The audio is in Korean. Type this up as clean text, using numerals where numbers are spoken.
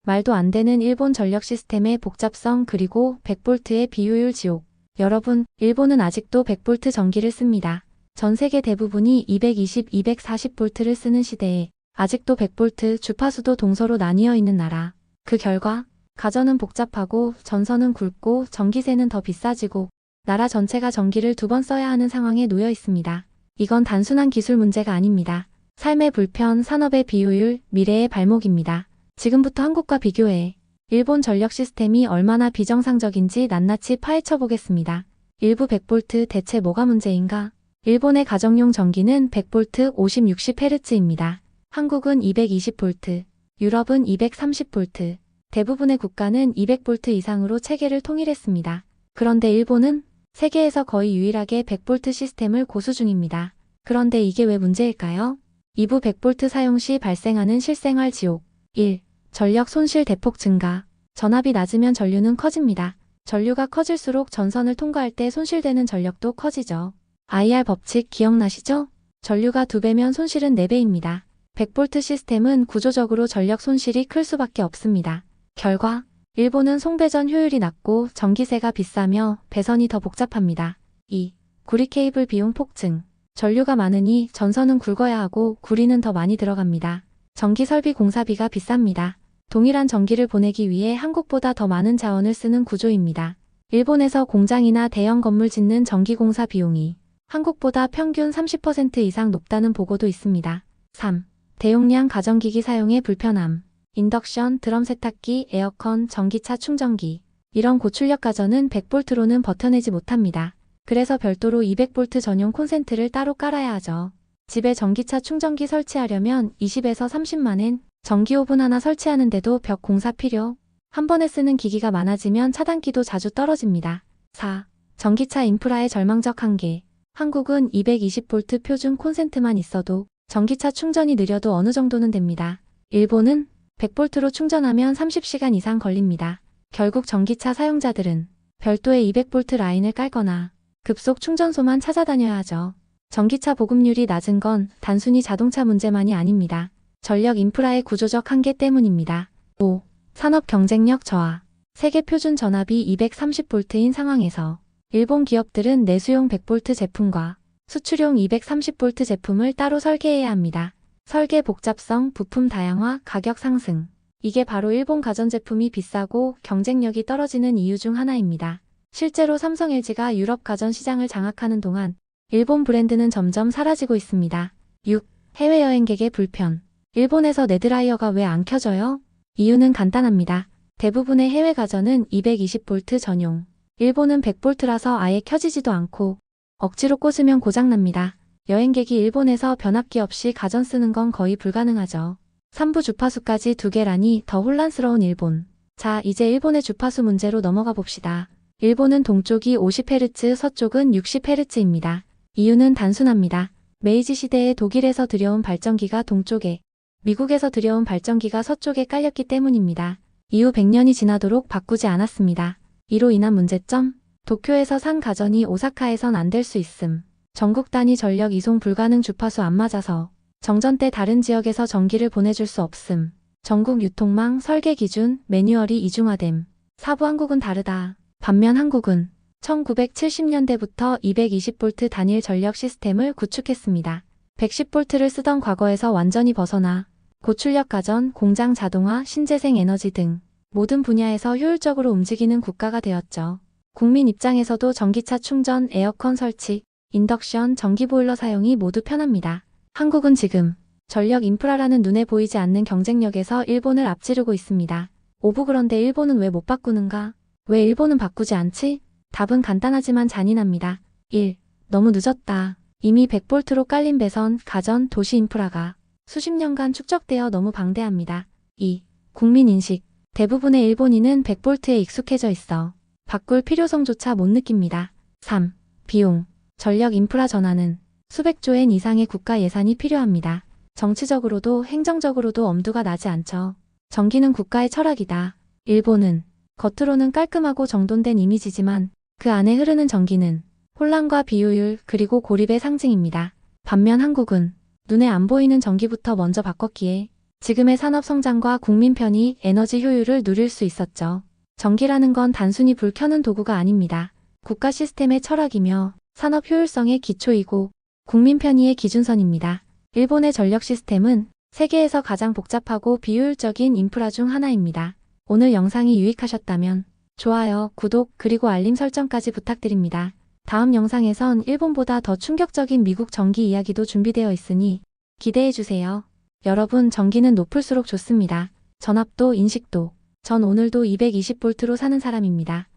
말도 안 되는 일본 전력 시스템의 복잡성 그리고 100V의 비효율 지옥. 여러분, 일본은 아직도 100V 전기를 씁니다. 전 세계 대부분이 220, 240V를 쓰는 시대에 아직도 100V 주파수도 동서로 나뉘어 있는 나라. 그 결과 가전은 복잡하고 전선은 굵고 전기세는 더 비싸지고 나라 전체가 전기를 2번 써야 하는 상황에 놓여 있습니다. 이건 단순한 기술 문제가 아닙니다. 삶의 불편, 산업의 비효율, 미래의 발목입니다. 지금부터 한국과 비교해 일본 전력 시스템이 얼마나 비정상적인지 낱낱이 파헤쳐 보겠습니다. 일부 100V 대체 뭐가 문제인가? 일본의 가정용 전기는 100V 50, 60Hz입니다. 한국은 220V, 유럽은 230V, 대부분의 국가는 200V 이상으로 체계를 통일했습니다. 그런데 일본은 세계에서 거의 유일하게 100V 시스템을 고수 중입니다. 그런데 이게 왜 문제일까요? 2부 100V 사용 시 발생하는 실생활 지옥. 1. 전력 손실 대폭 증가. 전압이 낮으면 전류는 커집니다. 전류가 커질수록 전선을 통과할 때 손실되는 전력도 커지죠. IR 법칙 기억나시죠? 전류가 2배면 손실은 4배입니다. 100V 시스템은 구조적으로 전력 손실이 클 수밖에 없습니다. 결과 일본은 송배전 효율이 낮고 전기세가 비싸며 배선이 더 복잡합니다. 2. 구리 케이블 비용 폭증. 전류가 많으니 전선은 굵어야 하고 구리는 더 많이 들어갑니다. 전기 설비 공사비가 비쌉니다. 동일한 전기를 보내기 위해 한국보다 더 많은 자원을 쓰는 구조입니다. 일본에서 공장이나 대형 건물 짓는 전기 공사 비용이 한국보다 평균 30% 이상 높다는 보고도 있습니다. 3. 대용량 가전기기 사용의 불편함. 인덕션, 드럼 세탁기, 에어컨, 전기차 충전기. 이런 고출력 가전은 100V로는 버텨내지 못합니다. 그래서 별도로 200V 전용 콘센트를 따로 깔아야 하죠. 집에 전기차 충전기 설치하려면 20에서 30만엔, 전기 오븐 하나 설치하는데도 벽 공사 필요. 한 번에 쓰는 기기가 많아지면 차단기도 자주 떨어집니다. 4. 전기차 인프라의 절망적 한계. 한국은 220V 표준 콘센트만 있어도 전기차 충전이 느려도 어느 정도는 됩니다. 일본은 100V로 충전하면 30시간 이상 걸립니다. 결국 전기차 사용자들은 별도의 200V 라인을 깔거나 급속 충전소만 찾아다녀야 하죠. 전기차 보급률이 낮은 건 단순히 자동차 문제만이 아닙니다. 전력 인프라의 구조적 한계 때문입니다. 5. 산업 경쟁력 저하. 세계 표준 전압이 230V인 상황에서 일본 기업들은 내수용 100V 제품과 수출용 230V 제품을 따로 설계해야 합니다. 설계 복잡성, 부품 다양화, 가격 상승. 이게 바로 일본 가전제품이 비싸고 경쟁력이 떨어지는 이유 중 하나입니다. 실제로 삼성 LG가 유럽 가전 시장을 장악하는 동안 일본 브랜드는 점점 사라지고 있습니다. 6. 해외여행객의 불편. 일본에서 네드라이어가 왜 안 켜져요? 이유는 간단합니다. 대부분의 해외 가전은 220V 전용. 일본은 100V라서 아예 켜지지도 않고 억지로 꽂으면 고장납니다. 여행객이 일본에서 변압기 없이 가전 쓰는 건 거의 불가능하죠. 3부 주파수까지 2개라니 더 혼란스러운 일본. 자, 이제 일본의 주파수 문제로 넘어가 봅시다. 일본은 동쪽이 50Hz, 서쪽은 60Hz입니다. 이유는 단순합니다. 메이지 시대에 독일에서 들여온 발전기가 동쪽에, 미국에서 들여온 발전기가 서쪽에 깔렸기 때문입니다. 이후 100년이 지나도록 바꾸지 않았습니다. 이로 인한 문제점? 도쿄에서 산 가전이 오사카에선 안 될 수 있음. 전국 단위 전력 이송 불가능 주파수 안 맞아서 정전 때 다른 지역에서 전기를 보내줄 수 없음. 전국 유통망, 설계 기준, 매뉴얼이 이중화됨. 사부 한국은 다르다. 반면 한국은 1970년대부터 220V 단일 전력 시스템을 구축했습니다. 110V를 쓰던 과거에서 완전히 벗어나 고출력 가전, 공장 자동화, 신재생 에너지 등 모든 분야에서 효율적으로 움직이는 국가가 되었죠. 국민 입장에서도 전기차 충전, 에어컨 설치, 인덕션, 전기보일러 사용이 모두 편합니다. 한국은 지금 전력 인프라라는 눈에 보이지 않는 경쟁력에서 일본을 앞지르고 있습니다. 5부 그런데 일본은 왜 못 바꾸는가? 왜 일본은 바꾸지 않지? 답은 간단하지만 잔인합니다. 1. 너무 늦었다. 이미 100V로 깔린 배선, 가전, 도시 인프라가 수십 년간 축적되어 너무 방대합니다. 2. 국민 인식. 대부분의 일본인은 100V에 익숙해져 있어 바꿀 필요성조차 못 느낍니다. 3. 비용. 전력 인프라 전환은 수백조 엔 이상의 국가 예산이 필요합니다. 정치적으로도 행정적으로도 엄두가 나지 않죠. 전기는 국가의 철학이다. 일본은 겉으로는 깔끔하고 정돈된 이미지지만 그 안에 흐르는 전기는 혼란과 비효율 그리고 고립의 상징입니다. 반면 한국은 눈에 안 보이는 전기부터 먼저 바꿨기에 지금의 산업 성장과 국민 편의, 에너지 효율을 누릴 수 있었죠. 전기라는 건 단순히 불 켜는 도구가 아닙니다. 국가 시스템의 철학이며 산업 효율성의 기초이고 국민 편의의 기준선입니다. 일본의 전력 시스템은 세계에서 가장 복잡하고 비효율적인 인프라 중 하나입니다. 오늘 영상이 유익하셨다면 좋아요, 구독, 그리고 알림 설정까지 부탁드립니다. 다음 영상에선 일본보다 더 충격적인 미국 전기 이야기도 준비되어 있으니 기대해주세요. 여러분, 전기는 높을수록 좋습니다. 전압도, 인식도. 전 오늘도 220V로 사는 사람입니다.